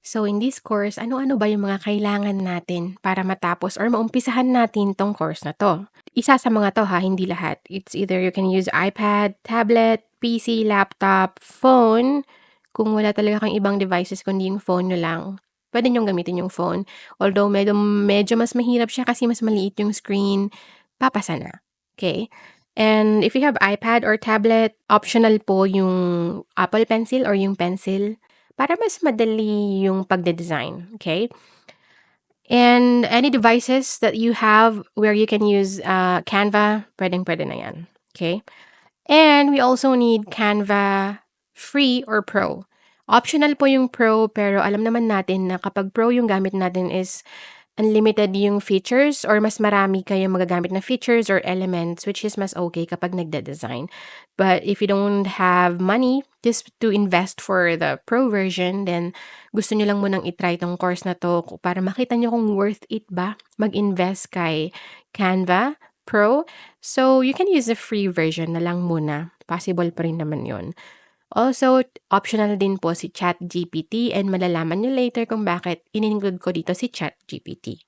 So in this course, ano-ano ba yung mga kailangan natin para matapos or maumpisahan natin 'tong course na 'to? Isa sa mga 'to ha, hindi lahat. It's either you can use iPad, tablet, PC, laptop, phone. Kung wala talaga kang ibang devices kundi yung phone niyo lang, puwede niyong gamitin yung phone. Although medyo medyo mas mahirap siya kasi mas maliit yung screen, papasa na, okey? And if you have iPad or tablet, optional po yung Apple Pencil or yung pencil. Para mas madali yung pagde-design, okay? And any devices that you have where you can use, Canva, puwedeng-puwede na 'yan, okay? And we also need Canva Free or Pro. Optional po yung Pro, pero alam naman natin na kapag Pro yung gamit natin is unlimited yung features or mas marami kayong magagamit na features or elements, which is mas okay kapag nagde-design. But if you don't have money just to invest for the pro version, then gusto niyo lang munang i-try 'tong course na 'to para makita niyo kung worth it ba mag-invest kay Canva Pro. So, you can use the free version na lang muna, possible pa rin naman 'yun. Also, optional din po si ChatGPT and malalaman niyo later kung bakit in-include ko dito si ChatGPT.